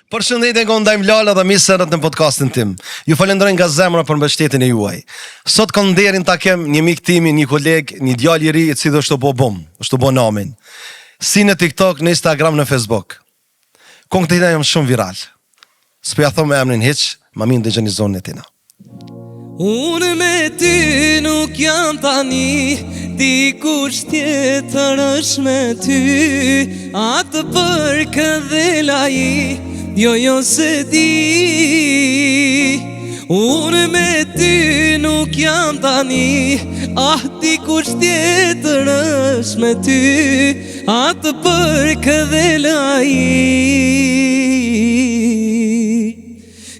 Përshëndetje nga ndajmë Lala dhe mirë se erdhët në podcastin tim. Ju falenderoj nga zemra për mbështetjen e juaj. Sot kam nderin ta kem një mik timi, një koleg, një djalë i ri i cili është të bom, është të bo namin. Si në TikTok, në Instagram, në Facebook. Këngët e tina jam shumë viral. S'pja thom me emrin hiq, ma mirë dëgjoni zonën e tina. Unë me ty nuk jam tani, dikush tjetër është me ty, atë për këdhelai, jo se di. Unë me ty nuk jam tani, dikush tjetër është me ty, atë për këdhelai,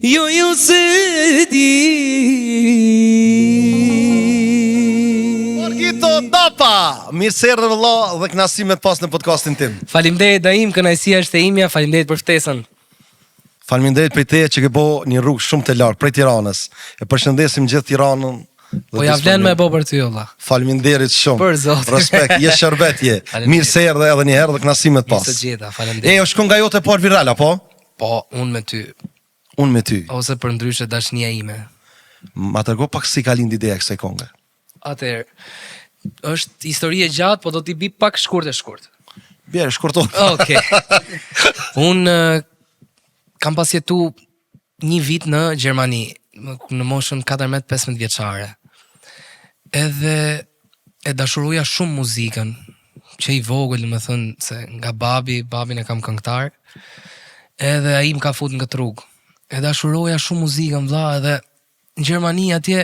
jo se di. Margito Dapa, mirë se erdhe vëlla dhe knasimet pas në podcastin tim. Faleminderit Daim, kënaqësia është e imja, faleminderit për ftesën. Faleminderit prej teje që ke bo një rrugë shumë të lartë prej Tiranës. E përshëndesim gjithë Tiranën. Po ja vlen me bo për ty vëlla. Faleminderit shumë. Për zotin. Respekt, je shërbetje. Mirë se erdhe edhe një herë dhe knasimet pas. Mirë se gjeta, faleminderit. Është kënga jote parë viral apo? Po, unë me ty. Unë me ty. Ose për ndryshe dashnia ime. Ma tërgo pak si ka lind ideja kësaj këngë. Atëherë, është histori e gjatë, po do t'i bi pak shkurt. Bjerë, shkurto. Okej. Unë kam pasjetu një vit në Gjermani, në moshën 14-15 vjeçare. Edhe e dashuruja shumë muzikën, që i vogël, më thënë, se nga babin e kam këngëtar, edhe ai më ka fut në këtë rrugë. E dashuroja shumë muzikën vlla, edhe në Gjermani atje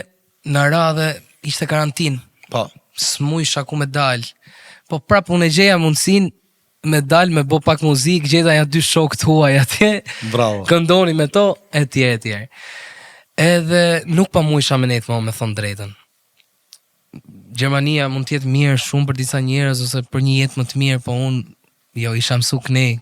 në ra dhe ishte karantinë. Po. S'mujsha ku me dal. Po prap unë e gjeja mundësin me dal me bo pak muzikë, gjeta ja 2 shokët huaj atje. Bravo. Këndoni me to, etj. Edhe nuk pa mujsha me nejtë me thonë drejtën. Gjermania mund t'jetë mirë shumë për disa njerëz ose për një jetë më të mirë, po unë isha mësu kënej.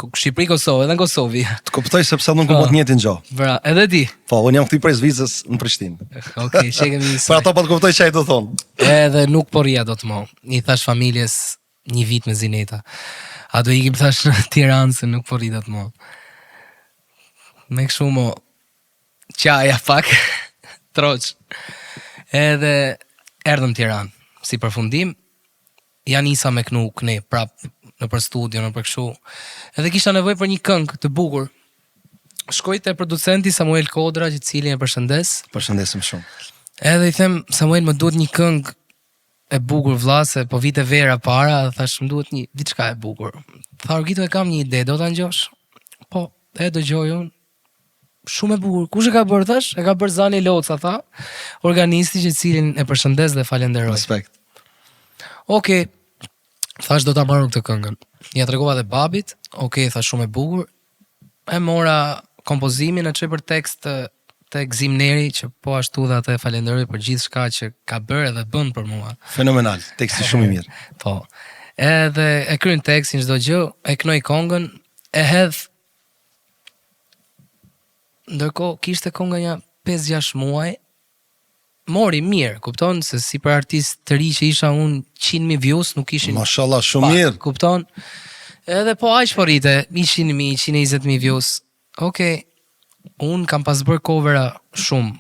Shqipëri, Kosovë, edhe në Kosovë. Të kuptoj sepse nuk më të njëtin gjo. Bra, edhe ti. Po, unë jam këti prej Zvicës në Prishtinë. Okej, shekemi njësaj. Për ato pa të kuptoj që ai do thonë. Edhe nuk po rria do të mo. I thash familjes një vit me zineta. A do ikim thash në Tiranë se nuk po rria do të mo. Me kështu mo qaja pak, troq. Edhe erdhëm Tiranë. Si përfundim, ja nisa me këne prap në për studio, në për kështu. Edhe kisha nevoj për një këngë të bukur. Shkoj te producenti Samuel Kodra, që cilin e përshëndes. Përshëndesim shumë. Edhe i them, Samuel, më duhet një këngë e bukur vlla, se po vite vera para, dhe thash, më duhet një diçka e bukur. Tha, Orgito, e kam një ide, do ta ngjosh? Po, e dëgjoj unë. Shumë e bukur. Kush e ka bërë thash? E ka bërë Zani Loca, tha. Organisti që cilin e përshëndes dhe falenderoj. Respekt. Okej. Thash do ta marrëm këtë këngën. Ja tregova dhe babit, thash shumë e bukur. E mora kompozimin, e çoj për tekst tek Zimneri, që po ashtu dhe atë e falenderoj për gjithë shka që ka bërë edhe bën për mua. Fenomenal, teksti shumë i mirë. Po. Edhe e kryen tekstin çdo gjë, e knoj këngën, e hedh. Ndërkohë kishte kënga ja 5-6 muaj. Mori mirë, kupton, se si për artist të ri që isha unë 100.000 views, nuk ishin... Mashallah, shumë mirë. Kupton? Edhe po aq po rrite, 100.000, 120.000 views. Okej, unë kam pas bërë covera shumë,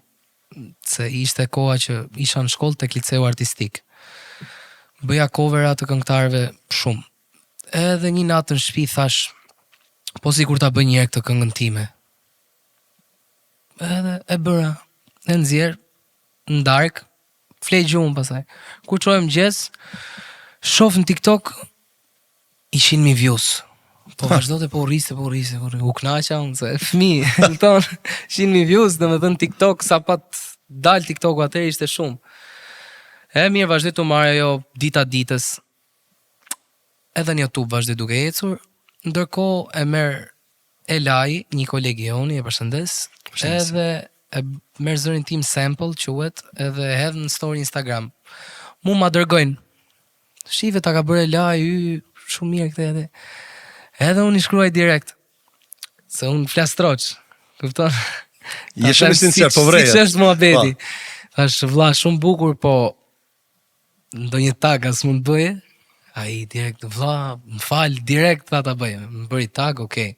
se ishte koha që isha në shkollë tek liceu artistik. Bëja covera të këngëtarëve shumë. Edhe një natë në shtëpi thash, po sikur ta bëj një herë këtë këngën time. Edhe e bëra, e nxjerr në dark, flej gjumë pasaj. Kur qojmë gjes, shof në TikTok, 100.000 views. Po vazhdote, po rriste, u knaqa unë, se fmi, në tonë, 100.000 views, dhe me thënë TikTok, sa pat dal TikTok-u atër ishte shumë. E mirë vazhdoj të marrë jo dita ditës, edhe në YouTube vazhdoj duke ecur, ndërkohë e merr Elai, një kolegi joni, e përshëndes, edhe e merr zërin tim sample, quhet, edhe e hedh në story Instagram. Mu ma dërgojnë. Shive ta ka bërë Elai, shumë mirë këtë edhe. Edhe unë i shkruaj direkt. Se unë flas troç. Kupton? Je shumë sinqert, po vreja. Si është muhabeti. Thash vlla shumë bukur, po ndonjë tag as mund bëje. Ai direkt vlla, më fal, direkt tha ta bëj. Më bëri tag, okay.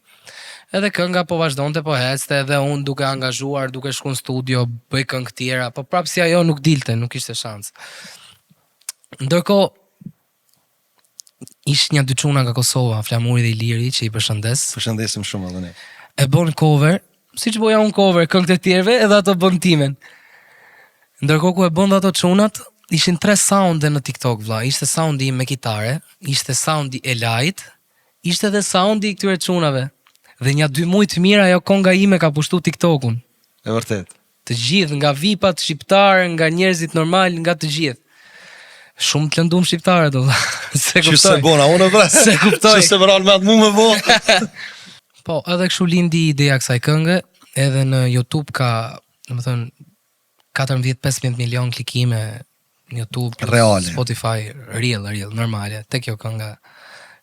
Edhe kënga po vazhdonte, po hecte, edhe unë duke angazhuar, duke shku në studio, bëj këngë tjera, po prapë si ajo nuk dilte, nuk ishte shans. Ndërkohë, ishte një dy çuna nga Kosova, Flamuri dhe Iliri, që i përshëndes. Përshëndesim shumë edhe ne. E bon cover, siç boja unë cover këngët e tjerëve, edhe ato bën timen. Ndërkohë ku e bën ato çunat, ishin 3 sounde në TikTok vlla. Ishte soundi me kitare, ishte soundi e lajt, ishte edhe soundi i këtyre çunave. Dhe një 2 muaj të mira ajo konga ime ka pushtu TikTokun. E vërtet. Të gjithë, nga vipat shqiptar, nga njerëzit normal, nga të gjithë. Shumë të lëndum shqiptare do vlla. Se kuptoj. Që se bona, unë vra. Se kuptoj. Që se mëral me atë mu me bo. Po, edhe kështu lindi ideja kësaj këngë, edhe në YouTube ka, domethënë 14-15 milion klikime në YouTube, Reale. Spotify, real, normale, te kjo kënga.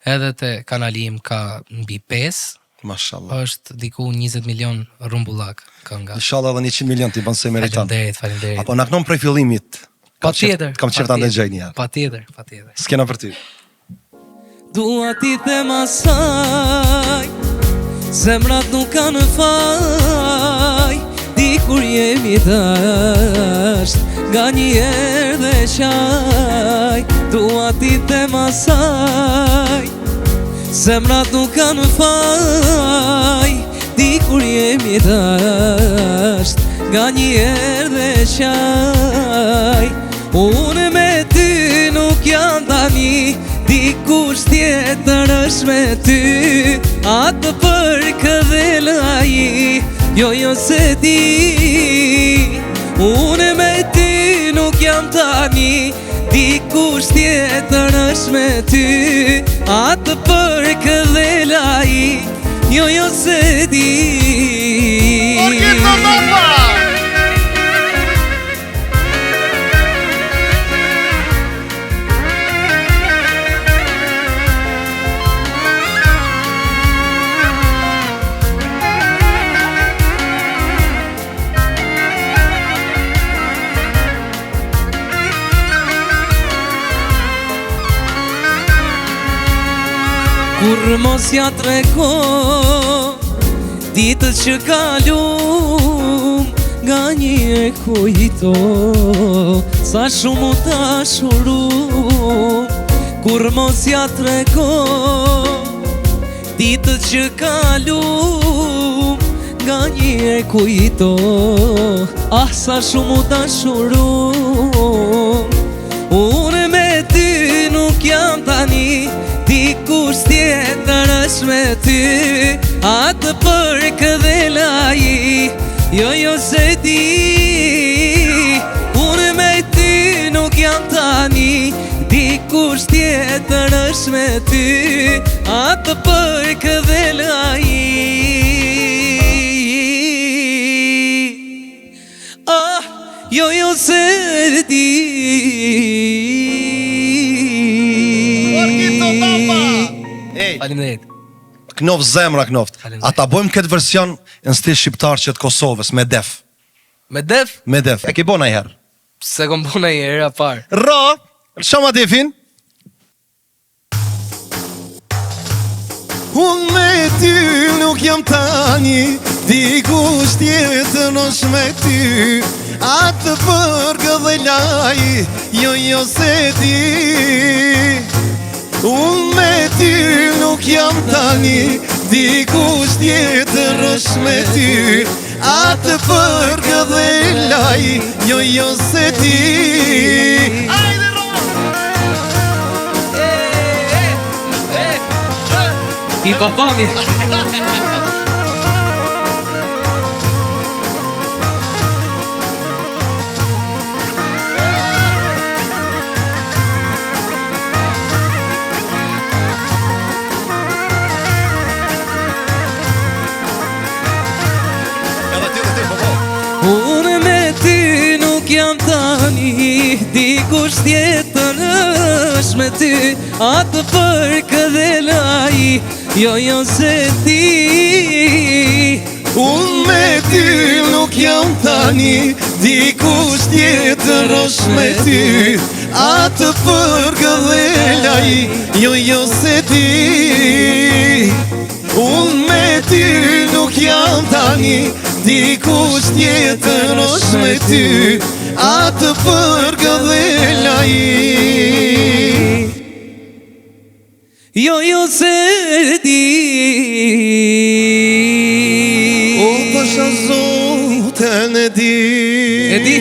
Edhe te kanalim ka mbi 5, Mashallah. është diku 20 milion rumbullak kënga. Inshallah edhe 100 milion ti bën se meriton. Faleminderit. Apo na kënon prej fillimit. Patjetër. Kam qef ta ndëgjoj një herë. Patjetër. S'kena për ty. Dua ti them asaj, zemrat nuk kanë faj, di kur jemi dasht, nga një herë dhe qaj. Dua ti them asaj, zemrat nuk kanë faj, di kur jemi dasht, nga një herë dhe qaj. Unë me ty nuk jam tani, dikush tjetër është me ty, atë për këdhelaj, jo se di. Unë me ty nuk jam tani, dikush tjetër është me ty, atë për këdhelaj, jo se di. Kur mos ja treko ditët që kalum, nga një e kujto sa shumë u dashurum. Kur mos ja treko ditët që kalum, nga një e kujto sa shumë u dashurum. Unë me ty nuk jam tani, dikush tjetër është me ty, atë për këdhelaj, jo se di. Unë me ty nuk jam tani, dikush tjetër është me ty, atë për këdhelaj, jo se di. Faleminderit. Knoft zemra knoft. A ta bëjmë këtë version në stil shqiptar që të Kosovës me def. Me def? Me def. E ke bo na herë? Se kom bo na herë a parë. Ra, shama defin. Unë me ty nuk jam tani, dikush tjetër është me ty, atë për këdhelaj, jo se di. Unë me ty nuk jam tani, dikush tjetër është me ty, atë për këdhelaj, jo se di. I papami. Unë me ty nuk jam tani, dikush tjetër është me ty, atë për këdhelaj, jo se di. Unë me ty nuk jam tani, dikush tjetër është me ty, atë për këdhelaj, jo se di. Unë me ty tani dikush tjetër është me ty, atë përgëdhelaj. Jo se di. O pasha Zoten e di. E di?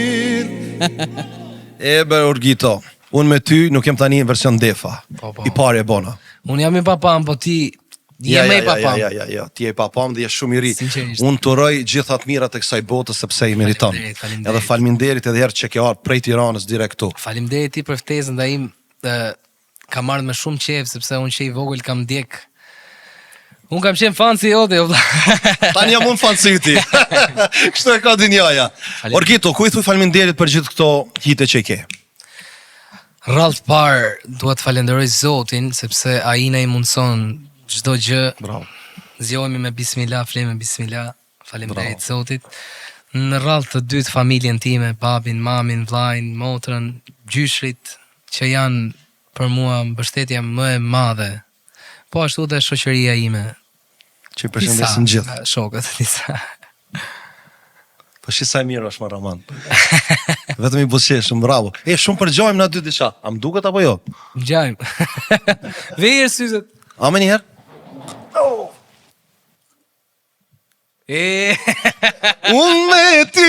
E bër Urgito, unë me ty nuk jem tani në version defa. Po. I pari e bona. Unë jam i papam, po ti je me i papam. Ja, ti je i papam dhe je shumë i ri. Sinqerisht. Unë të uroj gjithat mirat e kësaj bote sepse i meriton. Faleminderit. Edhe faleminderit edhe herë që ke ardhur prej Tiranës direkt këtu. Faleminderit ti për ftesën ndaj im. Kam ardhur me shumë qejf sepse unë që i vogël kam ndjek. Unë kam qenë fan si jote, o vlla. Tani jam unë fan si ti. Kështu e ka dinjaja. Urgito, ku i thuj faleminderit për gjithë këto hite që i ke? Rrallë parë duhet falenderoj Zotin sepse ai na i mundson çdo gjë. Bravo. Zgjohemi me bismillah, flejmë me bismillah. Faleminderit Zotit. Në rrallë të dytë familjen time, babin, mamin, vllajin, motrën, gjyshrit që janë për mua mbështetja më e madhe. Po ashtu dhe shoqëria ime. Që i përshëndesim gjithë. Shokët disa. Po shi sa mirë është Raman. Vetëm i buzëqeshëm, bravo. Shumë përgjojmë na dy diçka. A më duket apo jo? Gjajmë. Vejër syzet. A më njëherë? Unë me ty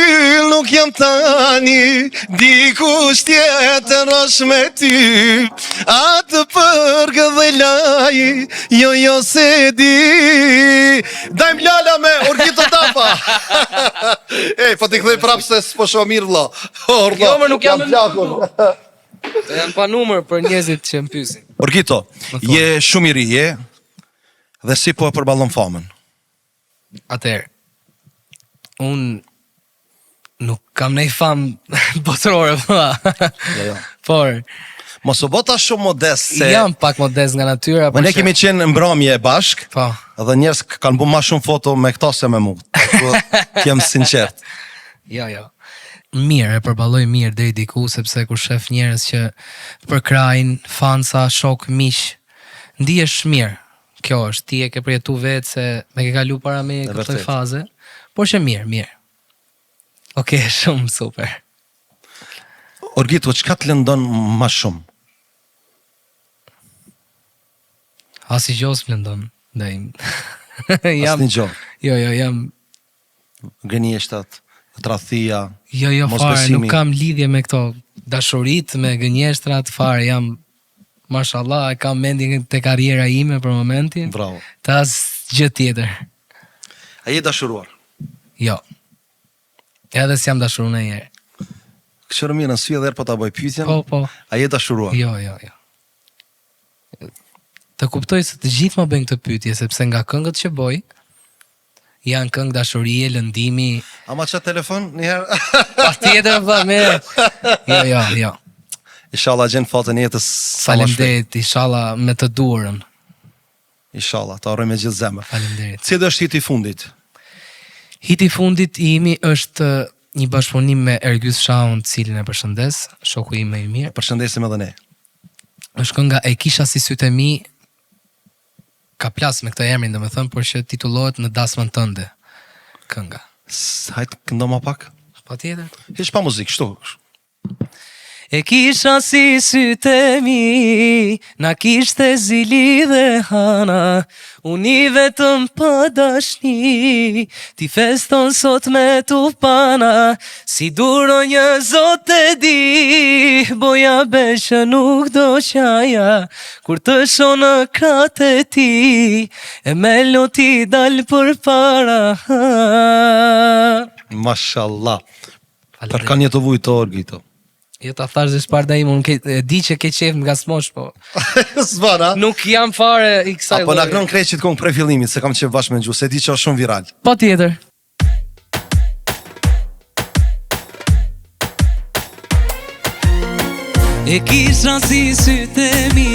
nuk jam tani, dikush tjetër është me ty, atë përgëdhelaj, jo se di. Dajmë Lala me Urgito Tapa. Po t'i kthej prapë se s'po shoh mirë vlla. Jo, më nuk jam plakur. Jam pa numër për njerëzit që më pyesin. Urgito, je shumë i ri, je? Dhe si po e përballon famën? Atëherë, unë nuk kam nej famë botërore, Jo. por Mos u bota shumë modest se jam pak modest nga natyra. ne kemi qenë në mbrëmje bashk. Po. Edhe njerëz kanë bërë më shumë foto me këta se me mua. Jem sinqert. Jo. Mirë, e përballoj mirë deri diku sepse kur shef njerëz që përkrajnë, fansa, shok, miq, ndihesh mirë. Kjo është, ti e ke përjetu vetë se me ke kalu para me këtoj faze, por që mirë. Oke, shumë super. Urgito, çka të lëndon më shumë? Asi gjos më lëndon, dhe im. Asnjë gjë. Jo, jam... Gënjeshtat, tradhtia, Jo, fare, nuk kam lidhje me këto dashurit, me gënjeshtrat, fare, jam... Mashallah, e kam mendin të karriera ime për momentin. Bravo. Ta asgjë tjetër. A je dashuruar? Jo. Edhe si jam dashuruar në njerë. Kështu mirë, nësy edhe po ta bëj pyetjen. Po. A je dashuruar? Jo. Të kuptoj se të gjithë më bëjnë këtë pyetje, sepse nga këngët që boj, janë këngë dashurie, lëndimi. Ama ç'a telefon një herë? Patjetër vëlla, mirë. Jo. Inshallah gjen fatën e jetës. Faleminderit, inshallah me të durën. Inshallah, ta uroj me gjithë zemër. Faleminderit. Cili është hiti i fundit? Hiti i fundit imi është një bashkëpunim me Ergjys Shaun, cilin e përshëndes, shoku im më i mirë. Përshëndesim edhe ne. Është kënga E kisha si sytë e mi, ka plas me këtë emrin, domethënë, por që titullohet Në dasmën tënde. Kënga. Hajt këndo më pak. Patjetër. Hiç pa muzikë, kështu. E kisha si sytë mi, na kishte zili dhe hana, unë i vetëm pa dashni, ti feston sot me tupana, si duro një zot e di, boja beshe nuk do qaja, kur të shoh në kratë e ti, e melodi dal për para. Mashallah. Për kanë jetë vujtë Urgito. Jo ta thash dhe shparda im, unë di që ke qef nga smosh, po Zvana. nuk jam fare i kësaj Apo na kënon kreqit këngë prej fillimit, se kam qef bashkë me gjuhë, se di që është shumë viral. Po tjetër. E kisha si sytë e mi,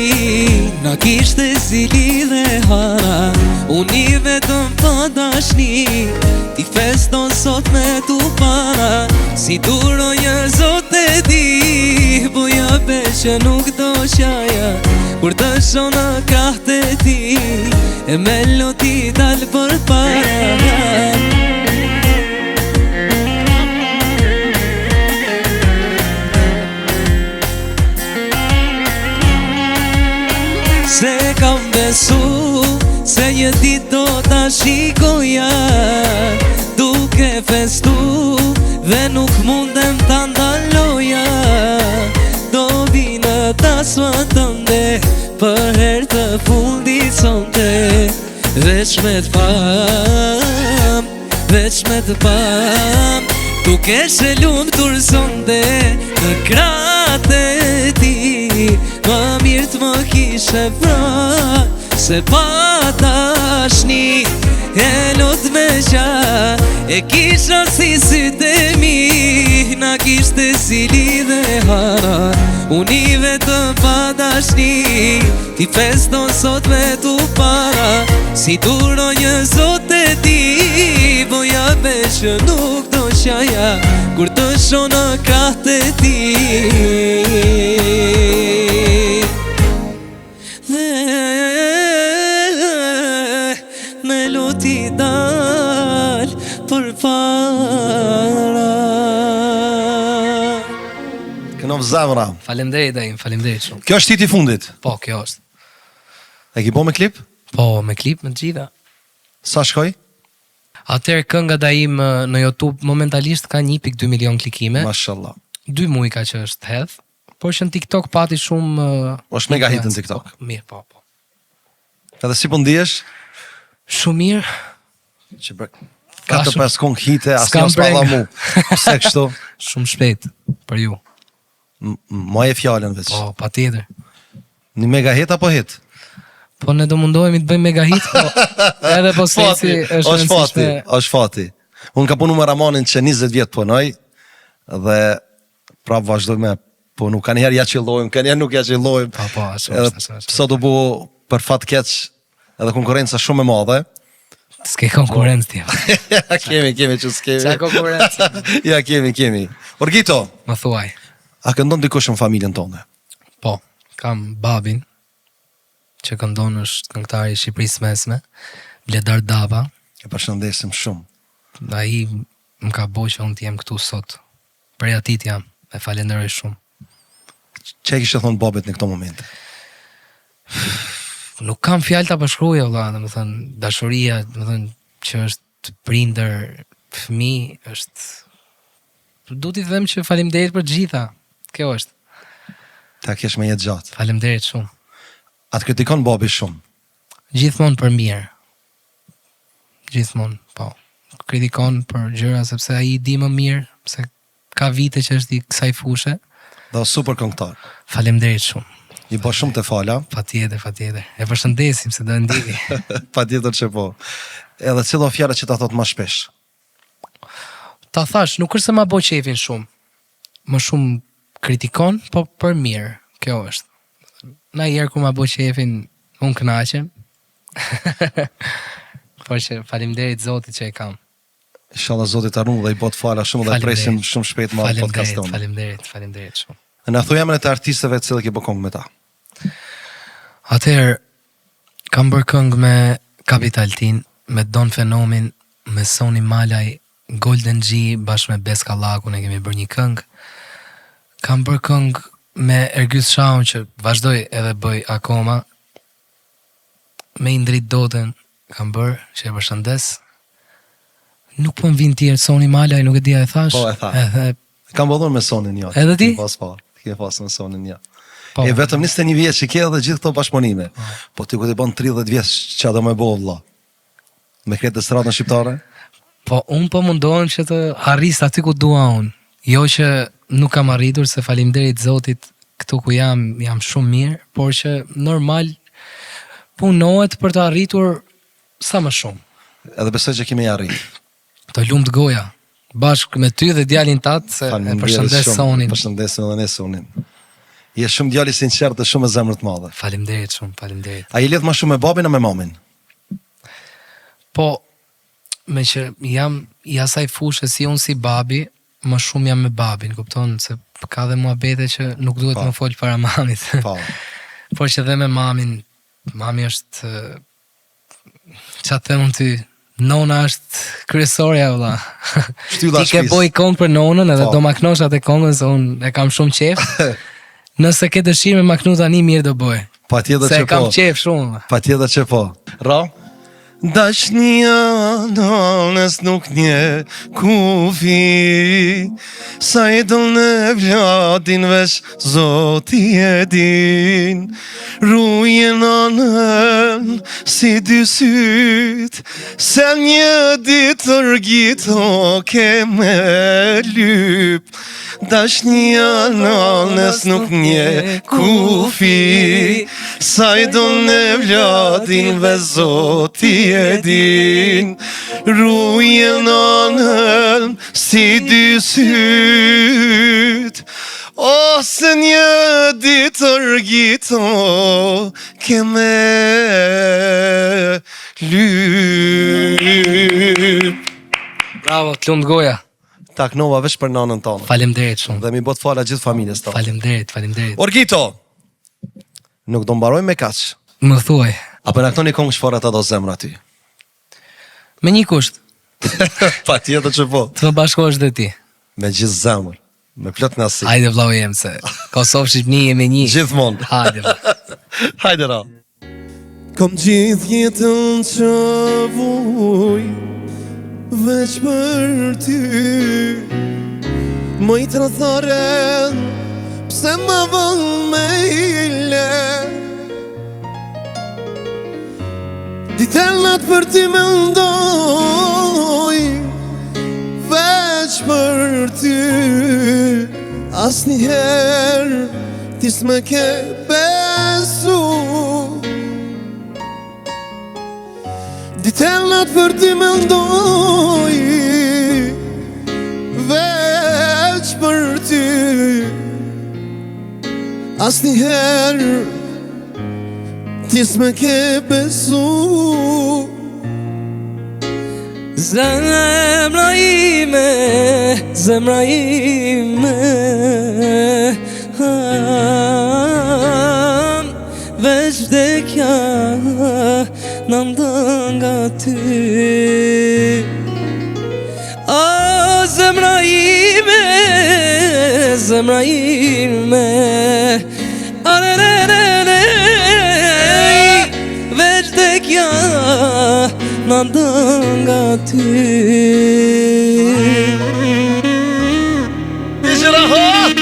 na kishte zili dhe hana, unë i vetëm pa dashni, ti feston sot me tupana, si duro një zot e di, boja beshe nuk do qaja, kur të shoh në krahtë e ti, e melodi dal për para. besu se një ditë do ta shikoja duke festu dhe nuk mundem ta ndaloja. Do vina tasma tënde për herë të fundit sonte. Veç me të pam, veç me të pam, tu keshe lumtur sonte në kratë e ti. Ma mirë të më kishe pra se pa tashni e lot me qa e kisha si sytë e mi, na kishte si lidhe hara uni vetëm pa dashni. Ti feston sot me tu para si duro një zot e ti, boja beshë nuk do shaja kur të shona kratë e ti. Me luti dal për para. Kënov zemra. Faleminderit Daim, faleminderit shumë. Kjo është hiti i fundit. Po, kjo është. E ki bo me klip? Po, me klip, me të gjitha. Sa shkoj? Atëherë kënga Daim në YouTube momentalisht ka 1.2 milion klikime. Mashallah. 2 muaj ka që është hedh, por që në TikTok pati shumë është mega hit në TikTok. Mirë, po. Edhe si po ndihesh? Shumë mirë. Që për 4-5 kong hite, asë një s'pa dha mu. Pse kështu? Shumë shpejt për ju. Ma e fjallën veç. Po, patjetër. Një mega hit apo hit? Po ne do mundohemi të bëjmë mega hit, po edhe po sesi është fati, është fati. Unë ka punu me Ramanin që 20 vjetë punoj dhe prapë vazhdoj me punu. Ka njerë ja qillojmë, ka njerë nuk ja qillojmë. Po, ashtu. Pësa do bu për fat keq edhe konkurenca shumë e madhe. S'ke konkurencë tja. kemi që s'kemi. Qa konkurencë? Ja, kemi. Orgito, Më thuaj. a këndon dikush në familjen tonë? Po, kam babin, që këndon është këngëtari i Shqipërisë Mesme, Bledar Dava. E përshëndesim shumë. Ai më ka bo që unë t'jem këtu sot. Prej atit jam, e falenderoj shumë. Që e kishte thonë babet në këto momente? Nuk kam fjalë ta përshkruaj valla, domethënë dashuria, domethënë që është prindër, fëmijë, është du t'i them që faleminderit për gjitha. Kjo është. Ta kesh me jetë gjatë. Faleminderit shumë. Atë kritikon babi shumë. Gjithmonë për mirë. Gjithmonë, po. Kritikon për gjëra sepse ai di më mirë, se ka vite që është i kësaj fushë. Dhe super këngëtar. Faleminderit shumë. I bo shumë të fala. Patjetër. E përshëndesim se do e ndini. Patjetër që po. Edhe cilo fjara që ta thot ma shpesh? Ta thash, nuk është se ma bo qefin shumë. Më shumë kritikon, po për mirë. Kjo është. Na herë kur ma bo qefin, unë kënaqem. Por që faleminderit Zotit që e kam. Inshallah Zotit arun dhe i bot fala shumë dhe presim shumë shpejt ma podcast tonë. Faleminderit shumë. Në thuj emrin e të artistëve të cilë ke bë këngë me ta. Atëherë, kam bërë këngë me Capital Tin, me Don Fenomin, me Sony Malaj, Golden G, bashkë me Beska Laku, ne kemi bërë një këngë. Kam bërë këngë me Ergjys Shaun, që vazhdoj edhe bëj akoma. Me Indrit Dotën kam bërë, që e përshëndes. Nuk po më vinë tjerë, Sony Malaj, nuk e dia e thash. Po e tha. Kam bëdhur me Sonin një. Edhe ti? Ke pas me Sonin një. Po. E vetëm 21 vjeç që ke dhe gjithë këto bashkëpunime. Po ti ku të bën 30 vjeç ç'a do më bëu vëlla? Me këtë stradën shqiptare? Po unë po mundohem që të arris aty ku dua unë. Jo që nuk kam arritur, se faleminderit Zotit këtu ku jam shumë mirë, por që normal punohet për të arritur sa më shumë. Edhe besoj që kemi arrit. Të lumt goja. Bashkë me ty dhe djalin tatë, se e përshëndes Sonin. Përshëndesim edhe ne Sonin. Je shumë djali sinqert dhe shumë e zemër të madhe. Faleminderit shumë, faleminderit. A je lidh më shumë me babin a me mamin? Po, me që jam i asaj fushë si unë si babi, më shumë jam me babin, kupton, se ka dhe muhabete që nuk duhet më fol para mamit. Po. Por që dhe me mamin, mami është çfarë them unë ty, nona është kryesorja vëlla. Shtylla Ti ke boj këngë për nonën edhe do maknosh atë këngën se unë e kam shumë qef. Nëse ke dëshirë me maknu tani, mirë do bëj. Patjetër Se që po. kam qef shumë. Patjetër që po. Ra? Dashnia nanës nuk një kufi, sa i dëll në vladin vesh zoti e din. Ruje nanën si dy syt, se një ditë rgito ke me lyp. Dashnia nanës nuk një kufi, sa i dëll në vladin vesh zoti e din. Ruje nanën si dy syt, ose një ditë rgito ke me lyp. Bravo, të lumë goja. Taknova vesh për nanën tonë. Faleminderit shumë. Dhe mi bot fala gjithë familjes tonë. Faleminderit. Orgito, nuk do mbaroj me kaq. Më thuaj, Apo na këto një kongë shfar ata do zemra ty. me një kusht, Patjetër që po. të më bashkohesh dhe ti. Me gjithë zemër, me plot nasi. Hajde vllau jem se Kosovë Shqipni jemi një. Gjithmonë. Hajde vllau. Hajde ra. Kom gjithë jetën që vuj, veç për ty. Më i tradharen, pse më vën me ile. Ditëllat për ty me ndoj, veç për ty. Asnjëherë ti s'më ke besu. Ditëllat për ty me ndoj, veç për ty. Asnjëherë ti s'më ke besu. Zemra ime, veç vdekja në ndën nga ty. O, zemra ime, veç vdekja në ndën nga ty. Ishe rahat!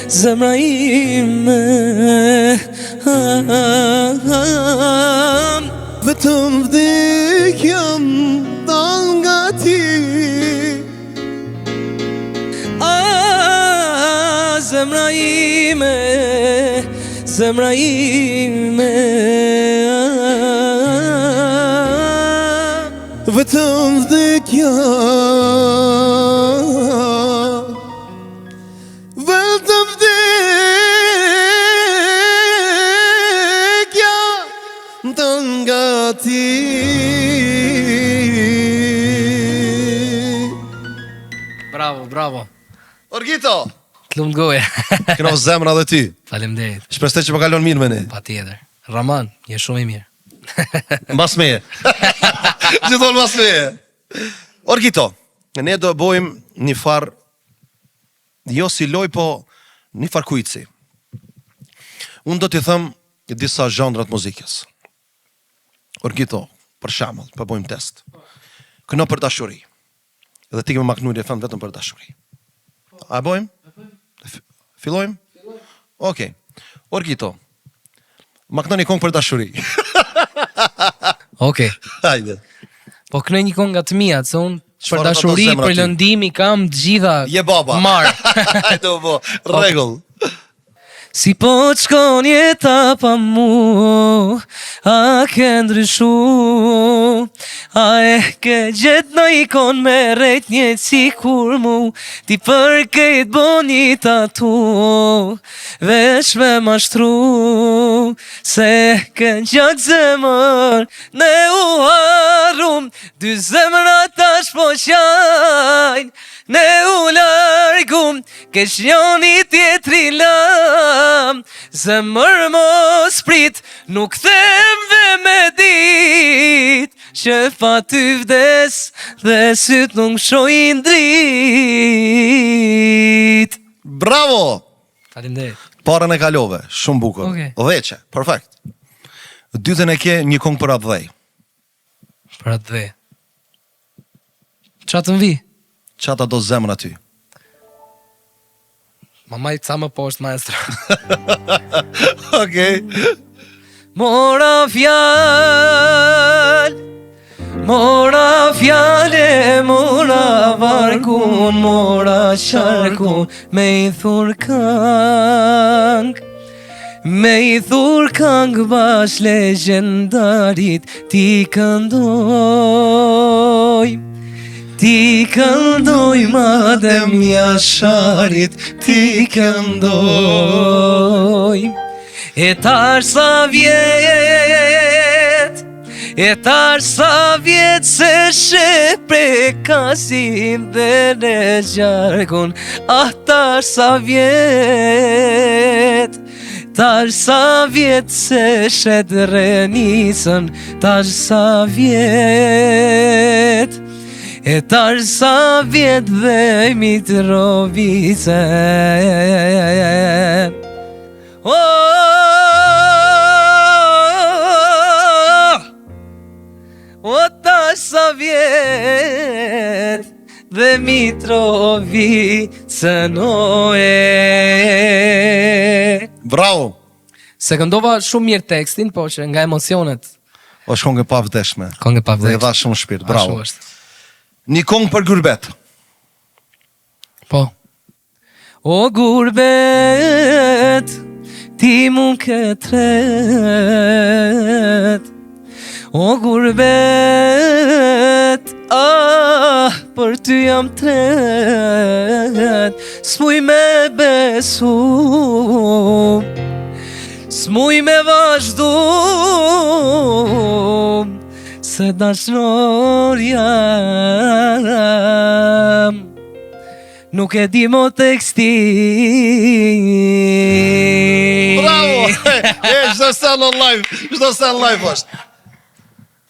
Zemra ime, Vetëm vdekjam dal nga ti. zemra ime, Vetëm vdekja, vetëm vdekja dal nga ti. Bravo. Orgito, Të lumë goja. këno zemra dhe ty. Faleminderit. Shpresoj që më kalon mirë me ne. Patjetër. Raman, je shumë i mirë. Mbas meje. Gjithon mbas meje. Orgito, ne do bojmë një farë, jo si loj, po një farë kujtësi. Unë do t'i thëmë disa zhandrat muzikës. Orgito, për shembull, po bojmë test. Këno për dashuri. Dhe ti ke më maknur e fëmë vetëm për dashuri. A bojmë? Fillojmë? Okej. Orgito, makno një kongë për dashuri. Okej. Hajde. Po kënë një kongë nga të mia, se unë për Çfarë dashuri, do të zemra për ty? lëndimi kam të gjitha Je baba. marë. Hajde po, rregull. Si po të shkon jeta pa mu, a ke ndryshu, A e ke gjet në ikon me rejt një si kur mu, ti për kejt boni tatu, vesh me mashtru, se ke gjak zemër, ne u harum, dy zemra tash po qajnë, ne u largum, keq njoni tjetri lam, zemër mos prit, nuk them dhe me dit, që pa ty vdes, dhe syt nuk shojnë drit. Bravo! Faleminderit. Parën e kalove, shumë bukur. Okej. Dheqe, perfekt. Dytën e ke një këngë për atë dhej. Për atë dhe. Qa të mvi? Qata do zemra ty. Mamaj ca më poshtë maestro. Okej. Mora fjale, mora varkun, mora qarkun, me i thur kang, me i thur kang bash legendarit, ti këndoj, ti këndoj madem jasharit, ti këndoj. E tash sa vjet, e tash sa vjet se shepre kasim dhe në gjarkun, ah tash sa vjet, tash sa vjet se shet renisën, tash sa vjet, e tash sa vjet dhe Mitrovicën. O tash sa vjet dhe Mitrovicën Bravo! Se këndova shumë mirë tekstin, po që nga emocionet. Është këngë e pavdeshme. Këngë e Dhe pavdeshme. i dha shumë shpirt, bravo. Ashtu është. Një këngë për gurbet. Po. O gurbet, ti mu ke tret. O gurbet, ah, për ty jam tret. S'muj me besu, s'muj me vazhdu, se dashnor jam, nuk e di mo teksti. Bravo! Çdo sen on live, çdo sen live është.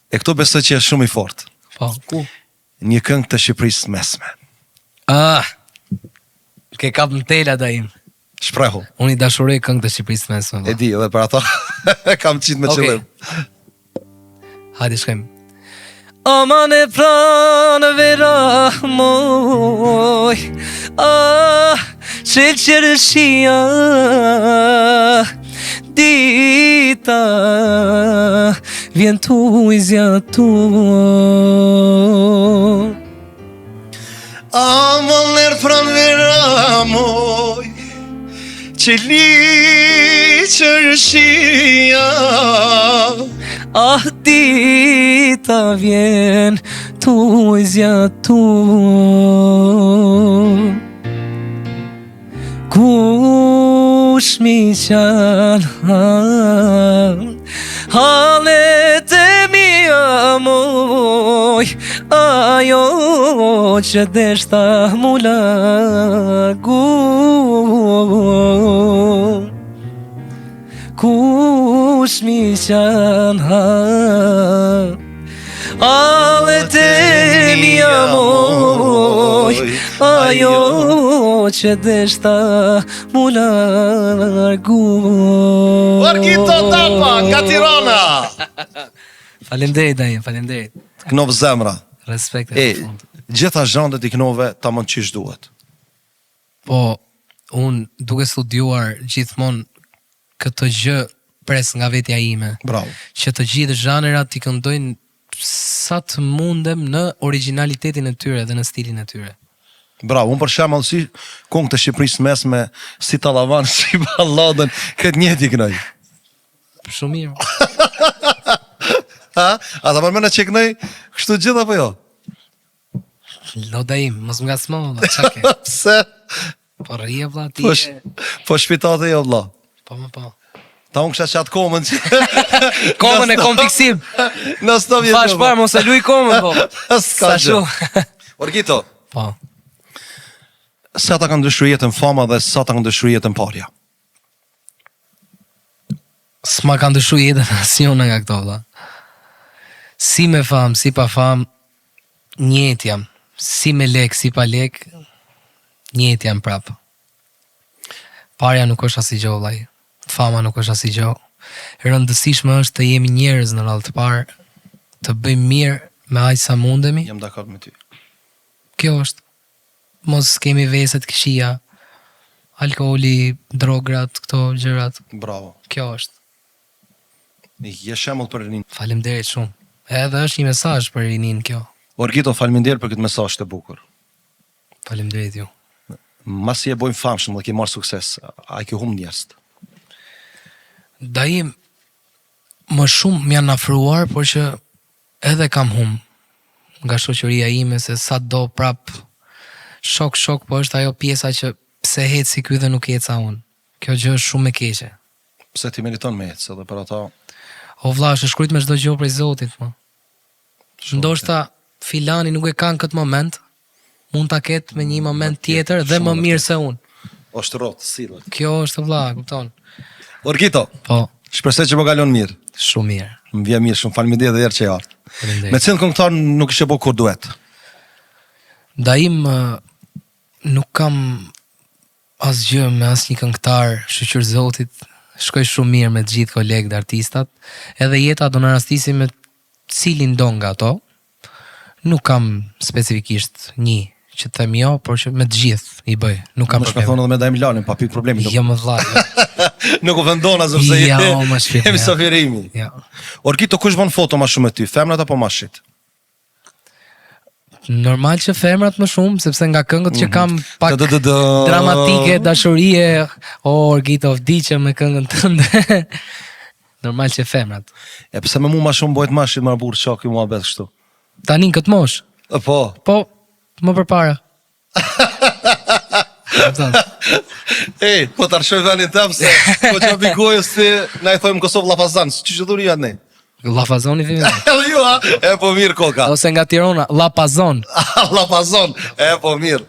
E këto besoj që është shumë i fortë. Po, ku? Një këngë të Shqipërisë mesme. Ah, ke kap në tela da im. Shprehu. Unë i dashuroj këngë të Shqipërisë mesme. E di, edhe për ato kam qitë me qëllim. Hajde shkojmë. Aman e pranëve rahmoj, ah, qërëshia, dita, vjen tu i zjatu. Aman e pranëve rahmoj, qërëshia, ah, dita vjen tu i zjatu. Kush mi qanë halet e mi amoj, ajo që deshta mu lagu. Kush mi qanë halet e mi amoj, ajo që deshta mu largu. Margito Tapa, nga Tirana. Faleminderit Daim, faleminderit. Knov zemra. Respekt E, gjitha zhandet i knove ta mund qish duhet. Po, unë duke studiuar gjithmonë këtë gjë pres nga vetja ime. Bravo. Që të gjithë zhanrat i këndojnë sa të mundem në originalitetin e tyre dhe në stilin e tyre. Bravo, unë për shembull si këngë të Shqipërisë mesme, si Tallavan, si Balladën, këtë njëti kënoj. Shumë mirë. Ha? A ta përmena qeknej kështu gjithë apo jo? Loda im, mos më ngacmo, valla, çake. Pse? Po rrie vlla ti. Po shpitate jo vlla. Po më po. Ta unë kësha qatë komën që... Komën e kom fiksim. Në stop jetë. Fash parë, mos e luj komën, po. Ska Sa gjë. shu. Orgito, Po. sa ta kanë ndryshuar jetën fama dhe sa ta kanë ndryshuar jetën parja? S'ma kanë dëshu jetën asnjëna nga këto valla. Si me fam, si pa fam, njët jam. Si me lek, si pa lek, njët jam prap. Parja nuk është asnjë gjë vllai. Fama nuk është asnjë gjë. E rëndësishme është të jemi njerëz në radhë të parë, të bëjmë mirë me aq sa mundemi. Jam dakord me ty. Kjo është. Mos kemi veset këshia, alkooli, drograt, këto gjërat. Bravo. Kjo është. Je shembull për rinin. Faleminderit shumë. Edhe është një mesazh për rinin kjo. Orgito, faleminderit për këtë mesazh të bukur. Faleminderit ju. Masi e bojmë famshëm dhe ke marrë sukses, a i ke humbë njerëz? Daim, më shumë më janë afruar, por që edhe kam humbë nga shoqëria ime, se sa do prap shok, po është ajo pjesa që pse hec si ky dhe nuk heca unë. Kjo gjë është shumë e keqe. Pse ti meriton me ecë, edhe për ata... O vlla, është shkruajtur me çdo gjë prej Zotit, mo. Ndoshta filani nuk e ka në këtë moment, mund ta ketë me një moment tjetër dhe më mirë se unë. Është rrotë, sillet. Kjo është vlla, kupton? Orgito, Po, shpresoj që po kalon mirë. shumë mirë. Më vjen mirë shumë, faleminderit edhe herë që ardh. Faleminderit. Me cilën këngëtar nuk ishe bo kur duet? Daim nuk kam asgjë me asnjë këngëtar, shqyr Zotit, shkoj shumë mirë me të gjithë kolegët artistat, edhe jeta do në rastisi me cilin do nga ato, nuk kam specifikisht një që të them jo, por që me të gjithë i bëj, nuk kam Më shme probleme. thonë edhe me Daim Lanin, pa pikë problemi. Jo më vlla. Nuk u vendona sepse Ja, o, ma shpirë, jemi ja. sofirimi. Ja. Orgito, kush bën foto më shumë me ty, femrat apo mashit? Normal që femrat më shumë, sepse nga këngët që kam pak Da-da-da-da. dramatike, dashurie, o Orgito vdiqe me këngën tënde. Normal që femrat. E pse me mu më shumë bojt mashit më burr çaki mua bet kështu. Tani në këtë mosh, E po. po më përpara. Kupton? Ej, po të arshoj venin tëm se po që abikojës ti na i thojmë Kosovë Llafazan, që që dhuri janë ne? Llafazoni themi. Edhe ju ha? E po mirë koka. Ose nga Tirana, Llapazon. Llafazon, e po mirë.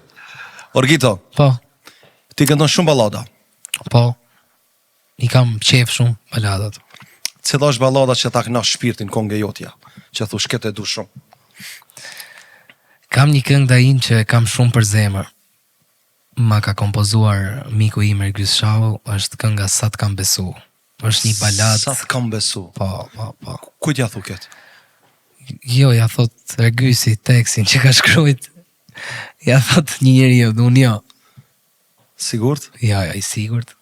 Orgito, Po, ti këndon shumë ballada. po. I kam qef shumë baladat. Cila është ballada që ta kënash shpirtin konge jotja, që thush këtë e du shumë. Kam një këngë dain që kam shumë për zemër. Ma ka kompozuar miku im Ergjys Shahu, është kënga Sa të kam besu. Është një balad. Sa të kam besu. Po. Kujt ja thu këtë? Jo, ja thot Ergysi tekstin që ka shkrujt. Ja thot një njeriu, dhe unë jo. Sigurt? Ja, i sigurt.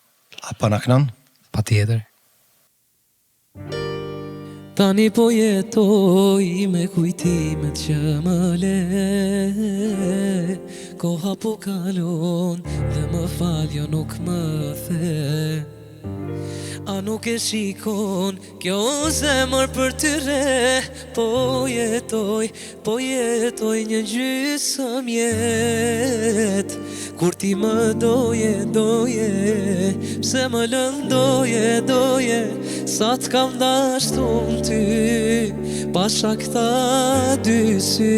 A pa na knan? Pa tjetër. Tani po jetoj me kujtimet që më le, koha po kalon dhe më faljo nuk më the. A nuk e shikon kjo zemër për të re, po jetoj një gjysëm jet. Kur ti më doje, pse më lëndoje, sa t'kam dashtur ty, pasha këta dy sy.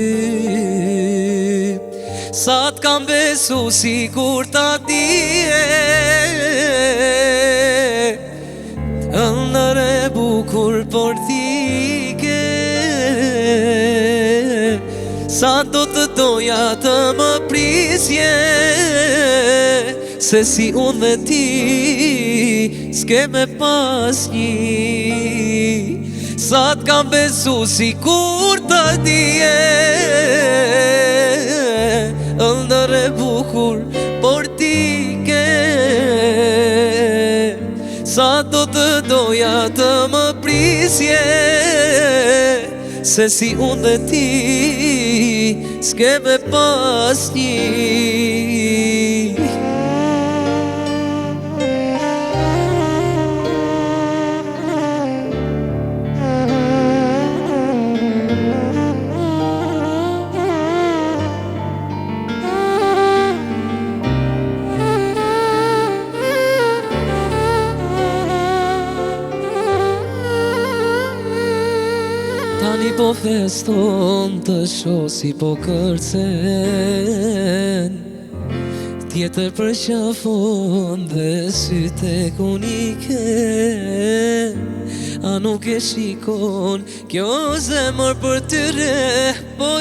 Sa t'kam besu si kur ta dije, ëndër e bukur por ti ke. Sa do të doja të më prisje, se si unë dhe ti s'ke me pas një. Sa t'kam besu si kur të dije, ëndër e bukur por ti ke. Sa do të doja të më prisje, se si unë dhe ti s'ke me pas një. Tani po feston të shoh si po kërcen, tjetër për qafon dhe sytë e kunike. A nuk e shikon kjo zemër për tyre? Po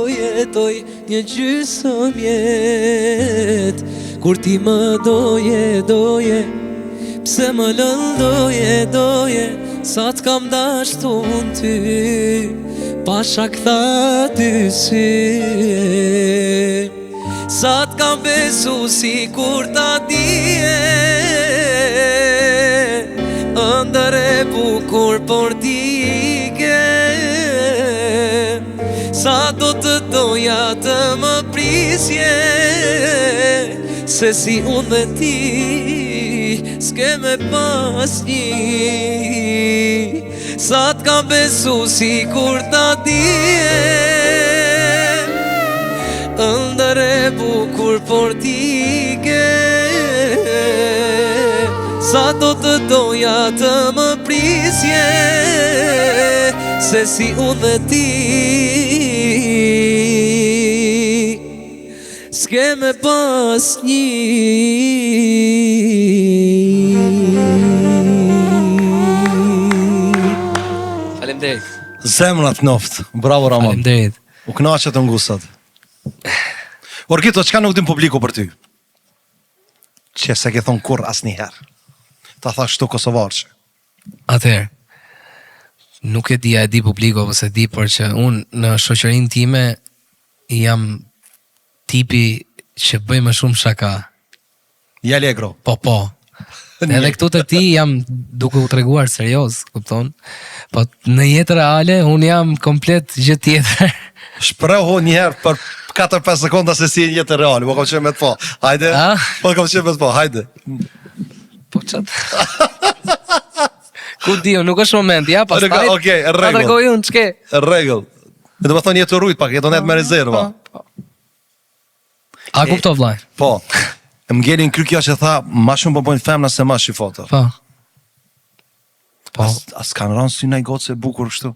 jetoj një gjysëm jet. Kur ti më doje, pse më lëndoje, sa t'kam dashtu në ty, pasha këtha dy sy. Sa t'kam besu si kur ta dije, ëndër e bukur por tike. Sa do të doja të më prisje, se si unë dhe ti s'ke me pas një. Sa t'kam besu si kur ta dije, ëndër e bukur por tike. Sa do të doja të më prisje, se si unë dhe ti s'ke me pas një. Faleminderit. Zemrat noft. Bravo Raman. Faleminderit. U knaqet të ngusat. Orkito, çka nuk din publiku për ty? Që se ke thonë kur asnjëherë. Ta thash këtu kosovarçe. Atëherë, nuk e di publiku apo se di, por që unë në shoqërinë time jam tipi që bëj më shumë shaka. Ja Allegro. Po. Edhe këtu te ti jam duke u treguar serioz, kupton? Po në jetë reale unë jam komplet gjë tjetër. Shprehu njëherë për 4-5 sekonda se si në jetë reale. Po kam qenë me të po. Hajde. Po kam qenë me të po. Hajde. Po çat. Ku dio, nuk është moment, ja, pastaj. Okej, rregull. Ta tregoj unë ç'ke. Rregull. Do të thonë jetë rujt pak, jetonet me rezerva. Po. A kuptov vllai? Po. Më ngelin kry kjo që tha, ma shumë po bojnë femna se ma shi foto. Po. As kanë rënë sy ndaj gocë e bukur kështu.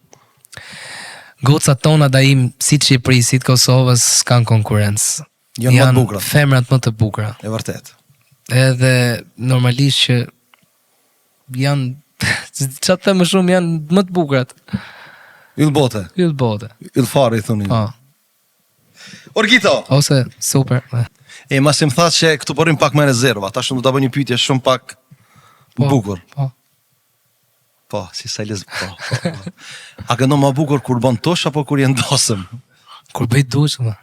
Gocat tona da im si të Shqipërisë, si të Kosovës s'kan konkurrencë. Janë më të bukura. Femrat më të bukura. E vërtet. Edhe normalisht që janë çfarë të më shumë janë më të bukurat. Yll bote. Yll bote. Yll fare i thunin. Po. Orgito. Ose super. E mas im tha që këtu porim pak me rezerva. Tash do ta bëj një pyetje shumë pak bukur. Po. Po, si sa lez. Po. A këndo më bukur kur bën tosh apo kur je ndosëm? Kur bëj dush, më.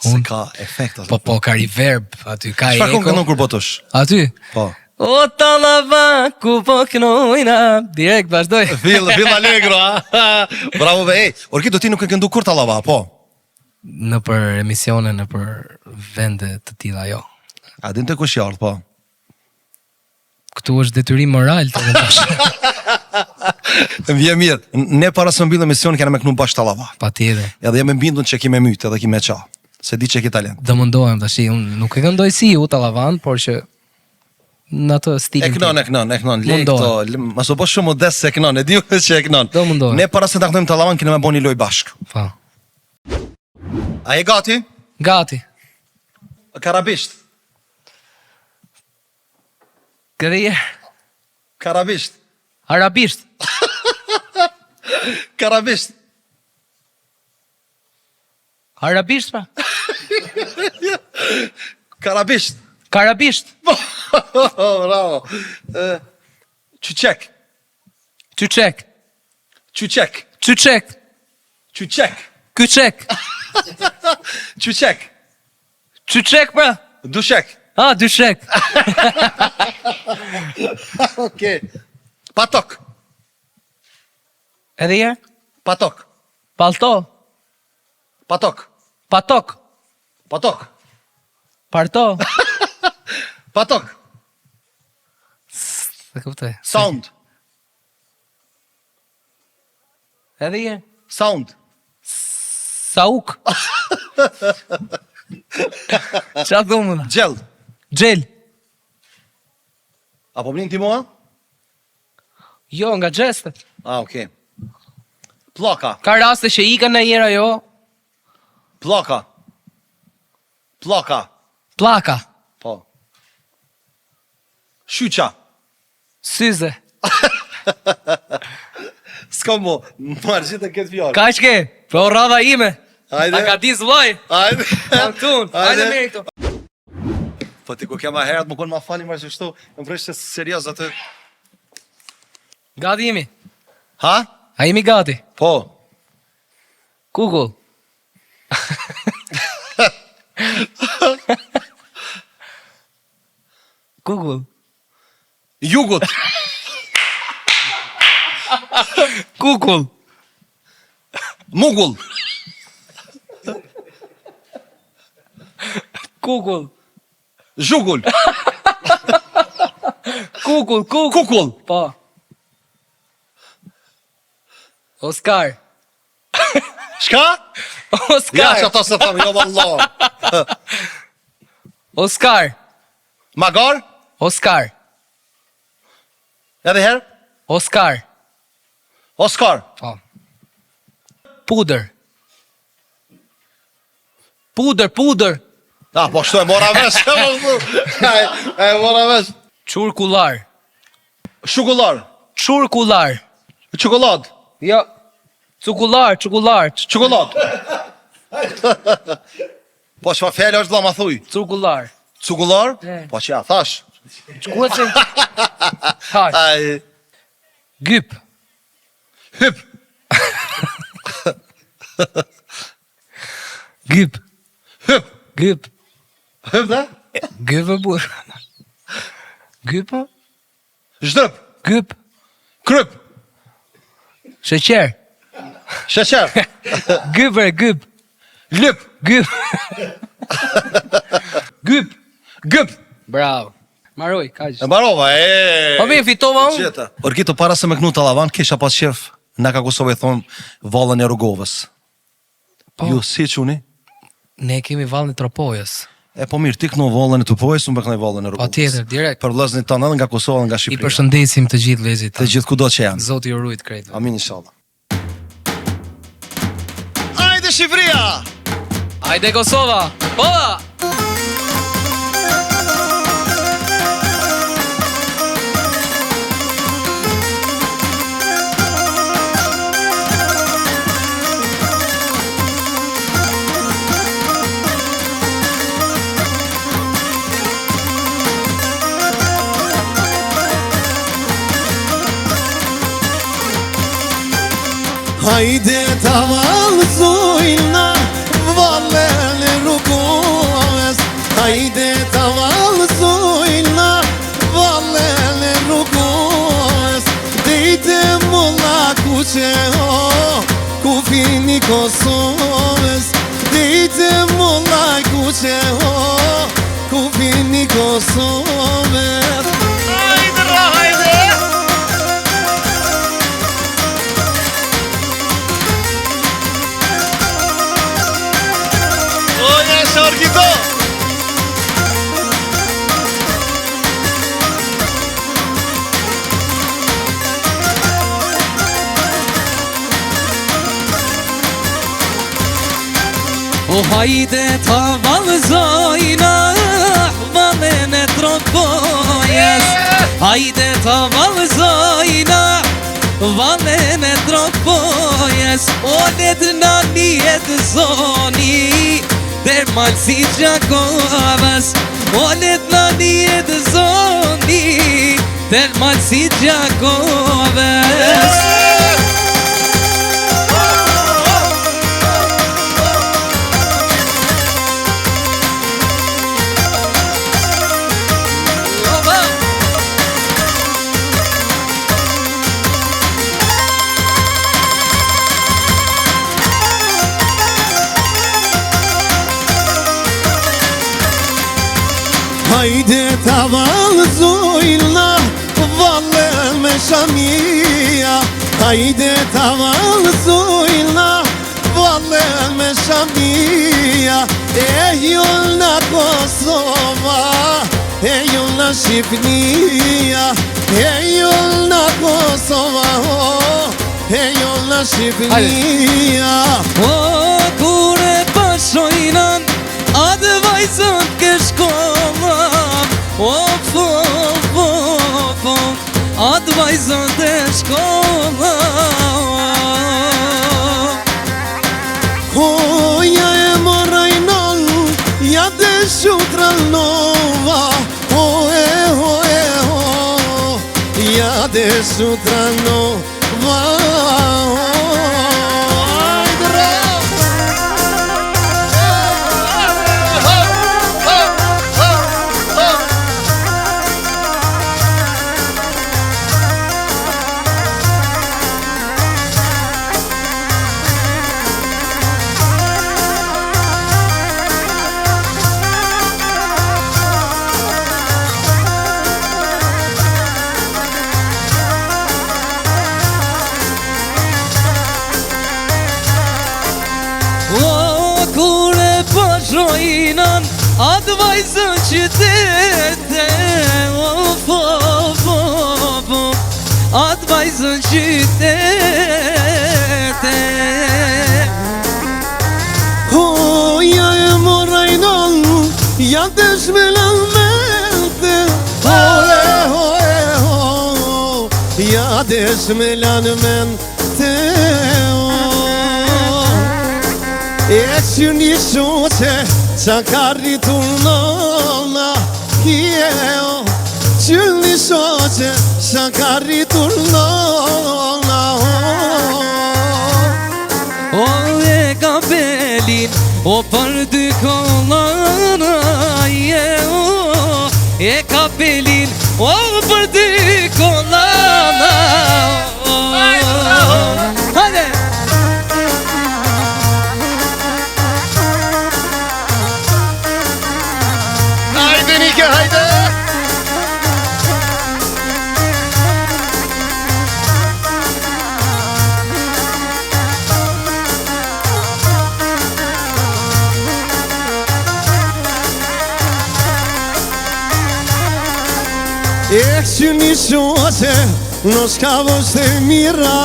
Se ka efekt atë. Po, ka reverb, aty ka eko. Çfarë këndon kur botosh? Aty? Po. O tallava ku po knojna. Direkt vazhdoj. Fill Allegro, a? Bravo be. Orkito ti nuk e këndu kur tallava, po? Në për emisione, në për vende të tilla, jo. A din të kush jardh, po? Këtu është detyrim moral të vendosh. Më vjen mirë. Ne para se mbyllim emisionin kena me kënu bash tallava. Patjetër. Edhe jam e bindur që kimë myt edhe kimë ça. Se di që ke talent. Do mundohem tash, unë nuk e këndoj si ju tallavan, por që në atë stilin. E kënon, le këto. Mos u bësh shumë modest se kënon, e di që e kënon. Do mundohem. Ne para se ta këndojmë tallavan kena me bëni loj bashk. Po. A je gati? Gati. Karabisht. Kërje. Karabisht. Arabisht. Karabisht. Arabisht, pra. Karabisht. Karabisht. Bravo. Çuçek. Çuçek. Çuçek. Çuçek. Çuçek. Kyçek. Çuçek. Çuçek, pra. Dushek. Ah, dyshek. Okej. Patok. Edhe herë? Patok. Palto. Patok. Patok. Patok. Parto. Patok. E kuptoj. Sound. Edhe herë? Sound. Sauk. Qa thumë? Gjell. Gjell. Apo blin ti mua? Jo, nga gjestet. Okej. Pllaka. Ka raste që ikën në njëra jo. Pllaka. Pllaka. Plaka. Po. Shyqa. Syze. S'ka mo, marrë gjithë këtë fjallë. Ka që ke? Po rradha ime. Hajde. A ka dis vlloj. Hajde. Jam tun. Hajde meri këtu. Po ti ku kema herët më konë ma fali marrë që shtu, më vreshtë serios atë. Gati jemi. Ha? A jemi gati? Po. Google. Google. Jugut. Google. Mugull. Google. Zhugull. Google. Kukull. Po. Oscar. Shka? Oscar. Ja që ata se thamë, jo vallah. Oscar. Magar? Oscar. Edhe herë? Oscar. Oscar. Po. Puder. Puder. Ah, po shtu e mora vesh. E mora vesh. Çurkullar. Shukullar. Çurkullar. Çokolad. Jo. Çukullar. Çokolad. Po çfarë fjalë është vëlla ma thuj? Çurkullar. Cukullar? E. Po që ja thash. Çkuçi. Tash. Ai, Gyp. hyp. Gyp. Hyp. Gyp. Hyp dhe? Gyp e burr. Gyp. Zhdrëp. Gyp. Kryp. Sheqer. Sheqer. Gyp. Lyp. Gyp. Gyp. Gyp. Bravo. Maroj, kaq. E mbarova, e. Po mirë, fitova unë. Gjeta. Orkito, para se me knu Tallavan, kisha pas qef, na ka Kosovë e thonë, vallën e Rrugovës. Po. Ju, si quni? Ne kemi vallën e Tropojës. E po mirë, ti kënu vallën e Tupojës, unë bëknoj vallën e Rrugovës. Patjetër, direkt. Për vëllezërit tanë edhe nga Kosova dhe nga I Shqipëria. përshëndesim të gjithë vëllezërit. Të gjithë kudo që janë. Zoti ju rujt krejt. Amin inshallah. Hajde Shqipëria! Hajde Kosova. Bolla. Hajde ta valzojna vallën e Rrugovës. Hajde ta valzojna vallën e Rrugovës. Dejte mulla kuqe ho, ku fini Kosovës. Dejte mulla kuqe ho, ku fini Kosovës. Hajde ra, hajde! Oja, Orkito! O hajde ta valzojna vallën e Tropojës. Hajde ta valzojna vallën e Tropojës. O let nani e të zoni der malsi Gjakovës. O let nani e të zoni der malsi Gjakovës. Hajde ta valzojna vallën me Shamia. Hajde ta valzojna vallën me Shamia. E jullna Kosova, e jullna Shqipnia, e jolla Kosova, e jolla Shqipnia. O, kur e pashojnan, atë vajzën ke shkolla. O, atë vajzën të shkolla. Koja e morajnon, ja dhe shutran nova. Ja dhe shutran nova. Shojnan atë vajzën qytete. Atë vajzën qytete. Ja e morajnon, ja të shmelan mente. Ja të shmelan mente. E që një shoqe qa ka rritur nona. Që një shoqe qa ka rritur nona. O e kapelin, o për dy kollana. E kapelin, o për dy kollana. Hajde! E që një shoqe në shka vështë e mira.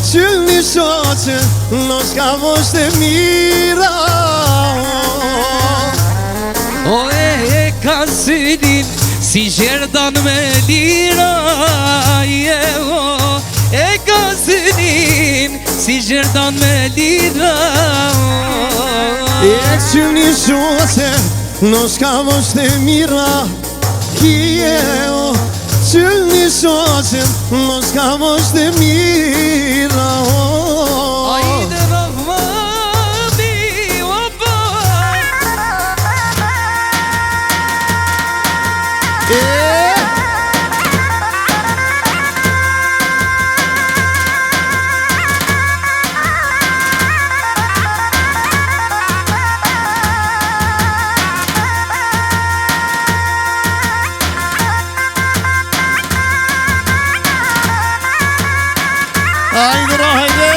Që një shoqe në shka vështë e mira. O e ka synin si gjerdan me lira. E ka synin si gjerdan me lira. E që një shoqe në shka vështë e mira. Që një shoqe në shka vështë e mira. Ajde Rahmani, opa. Haydi haydi.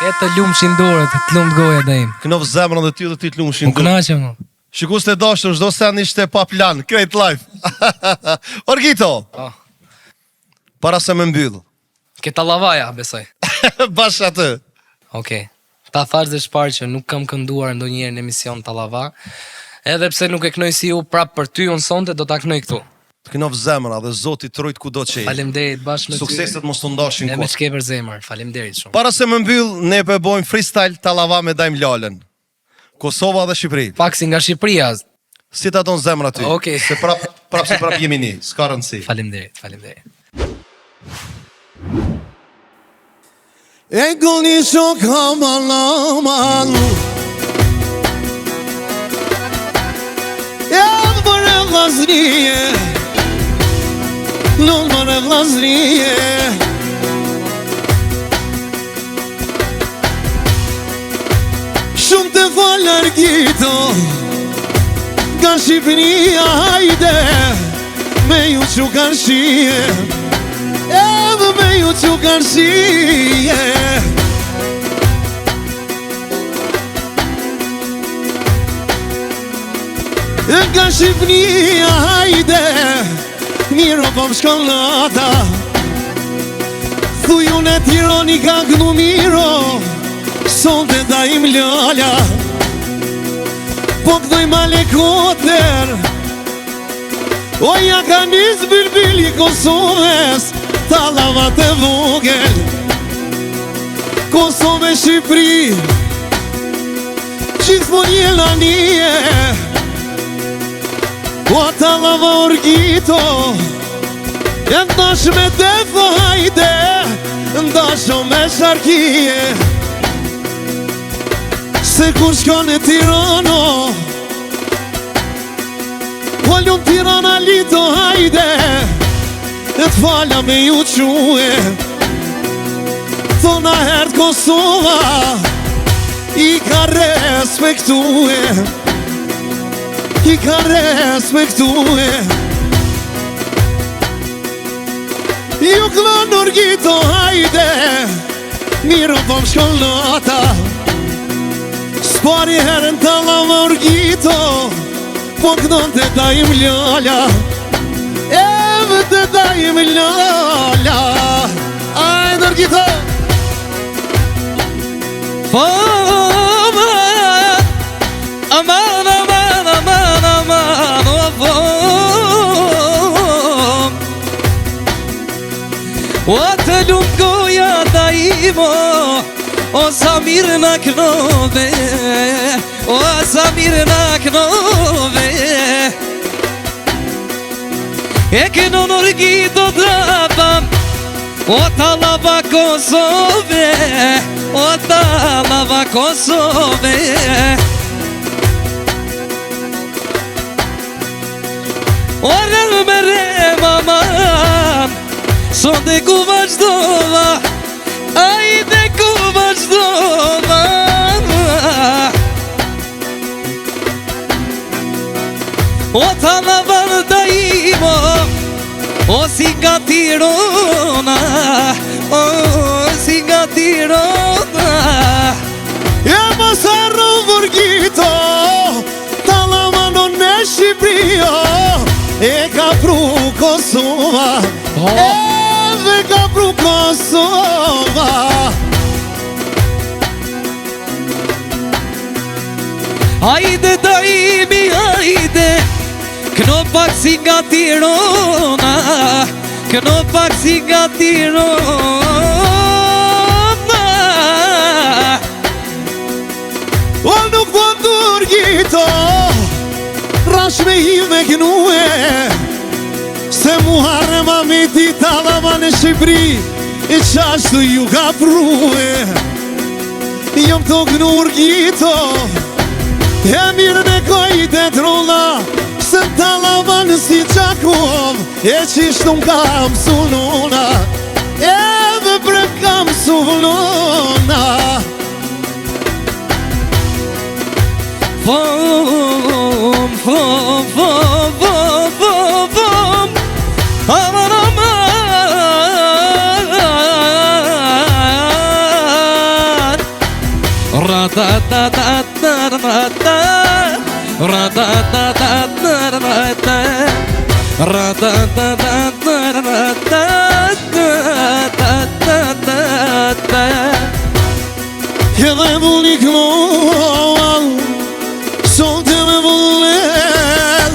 E të lumë shindorët, të lumë goja dhe im. Knof zemrën dhe ty dhe ty të lumë U shindorët. knaqe më. Shikus të dashur, çdo sen ishte pa plan, krejt life. Orgito, Oh. para se më mbyll. Këta lavaja, besoj. Bash atë. Okej. Ta thash dhe shparë që nuk kam kënduar ndonjëherë në emision Tallava. Edhe pse nuk e knoj si ju prap për ty, unë sonte do ta knoj këtu. Të knof zemra dhe Zoti të rujt kudo që je. Faleminderit bashkë me ty. Sukseset mos të ndashin E me kot. shkepër zemër, faleminderit shumë. Para se më mbyll, ne po e bojmë freestyle Tallava me Dajm Lalën. Kosova dhe Shqipëri. Paksi nga Shqipëria. Si ta don zemra ty. Okej. Se prap si prap jemi ne, s'ka rëndësi. Faleminderit, faleminderit. E goni shok aman aman. Lull më në vllaznie. Shumë të falë largito nga Shqipëria, hajde me ju që kanë shije, edhe me ju që kanë shije. Nga Shqipëria, hajde miro po më shkollata. Thuju në Tirani ka kënu miro, sonte da im lala. Po këdoj male koter, oja ka njës bilbili Kosovës, talavat e vogel. Kosove Shqipëri, gjithmon jela nije. O talava orgito, e ndash me defo hajde, ndasho me sharkije. Se kur shkon e Tirano, Poljon Tirana lito hajde, e t'fala me ju quhe. Thona hert Kosova, i ka respektue, i ka respektue. Ju klon orgito hajde, miro po më shkollata. Spari herën të lava orgito, po kënon të dajim lala, edhe të dajim lala. Ajde orgito. Aman, aman, aman, aman, o fom. O të lumë goja da imo, o sa mirë në knove, o sa mirë në knove. E këno nërgito drapam, o talava Kosove, o talava Kosove. O rëllë me re maman, sonde ku vazhdova, ajde ku vazhdova. O talava da imo, o si nga Tirana, o si nga Tirana. E mos harro vorgito, talava non e Shqipëria, e ka pru Kosova, edhe ka pru Kosova. Hajde daimi, hajde, këno pak si nga Tirana, këno pak si nga Tirana. O nuk po durgito, rash me hi me kënue, se Muharrem Amiti talava në Shqipëri, e qashtu ju ka prue. Jom të kënurgito, e mirë me kojtë e trolla, se talava në si qakov, e qishtu m'kam sunona, edhe bre kam sunona. Fom, fom, fom, fom, fom, fom. Aman, aman. Ra-ta-ta-ta-ta-ta-ta, ra-ta-ta-ta-ta-ta-ta, ra-ta-ta-ta-ta-ta-ta-ta-ta-ta. Edhe vulli këllon, sonte me vullet,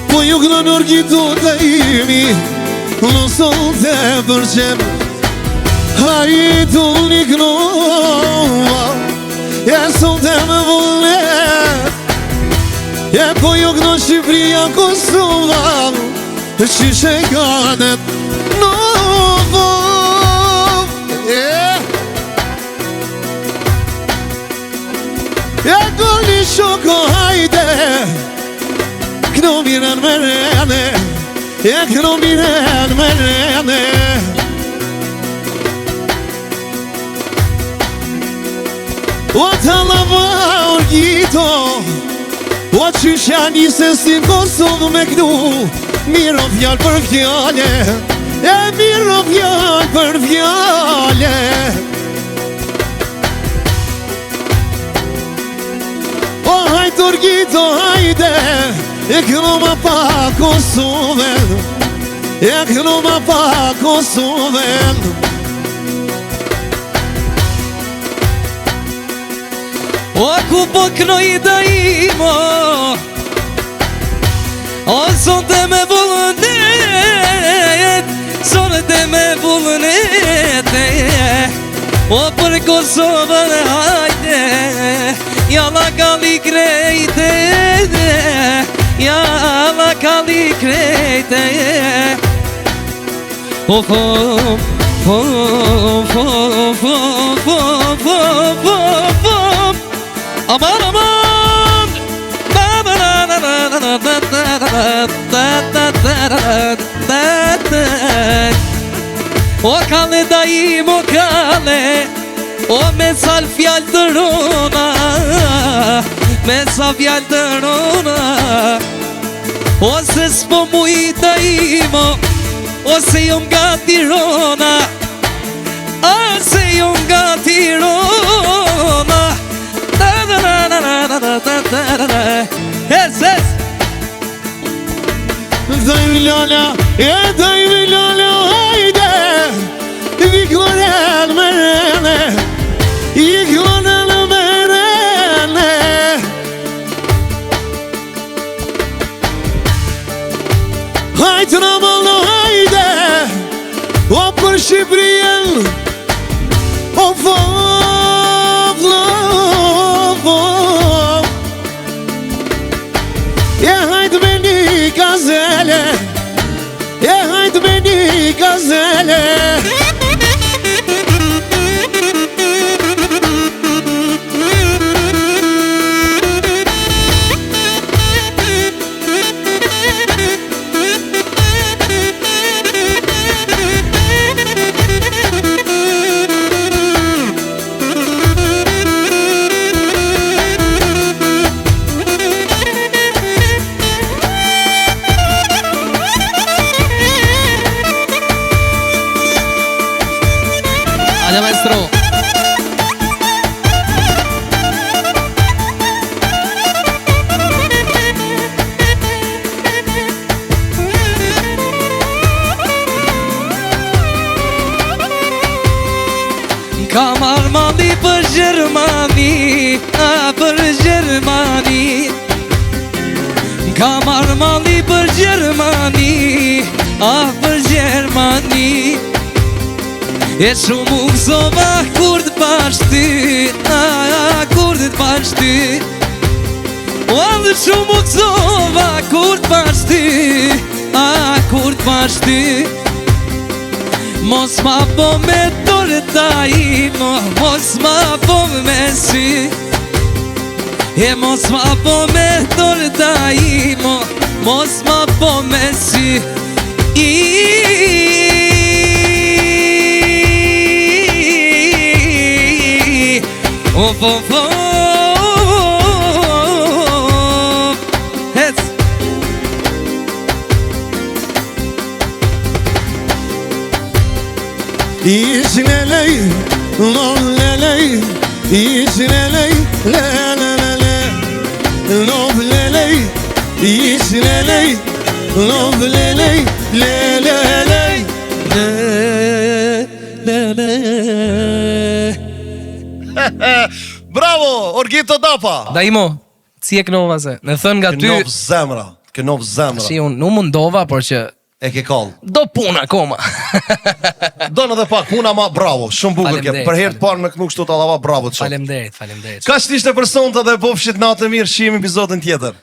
po ju këllon orgito të imi, në sonte për qem. Hajtu vulli këllon, e sonte me vullet, e po ju këllon Shqipëria Kosova, qishe ganet në vëm. E goli shoko hajde, këno miren me rene, e këno miren me rene. O të lava orgito, o qysha njëse si Kosovë me kënu, miro fjallë për fjallë, e miro fjallë për fjallë. O hajtë orgito, hajde, e këno ma pa Kosovën, e këno ma pa Kosovën. O ku po kënoj da imo, o sonte me vullnet, sonte me vullnet. O për Kosovën hajde, jalla kalli krejte, jalla kalli krejte. O fom, fom, fom, fom, fom, fom, fom, fom. Aman aman, o kalle daim o kalle, o me sal fjall të rona, me sa fjall të rona. Ose s'po muj daimo, ose jom nga Tirona, ose jom nga Tirona. Daj Milana, daj Milana, hajde, Vikloren me rene, Vikloren me rene. Hajtë në mëllë, hajde, o për Shqipërien, o favla. E hajtë me një gazele, e hajtë me një gazele. Allá maestro. Ka marrë mali për Gjermani, për Gjermani. Ka marrë mali për Gjermani, për Gjermani. E shumë u gëzova kur të pash ty, kur të pash ty. O dhe shumë u gëzova kur të pash ty, kur të pash ty. Mos ma po me dorë ta imo, mos ma po me sy. E mos ma po me dorë ta imo, mos ma po me sy. Of, of, of. Hec. Ishi lelej, lo lelej, ishi lelej, le le le le. Lo lelej, ishi lelej, lo lelej, le le le. Le le le. Bravo, Orgito Dapa. Daimo, si e kënova se? Me thënë nga ty, Kënov zemra, kënov zemra. si unë nuk mundova, por që E ke kall. do puna akoma. Donë edhe pak, puna ma bravo, shumë bukur ke. Faleminderit, Për herë të parë me kënu kështu të allava bravo të shumë. Faleminderit, faleminderit. Ka që ishte për sonte dhe pofshit natë e mirë, shihemi epizodin tjetër.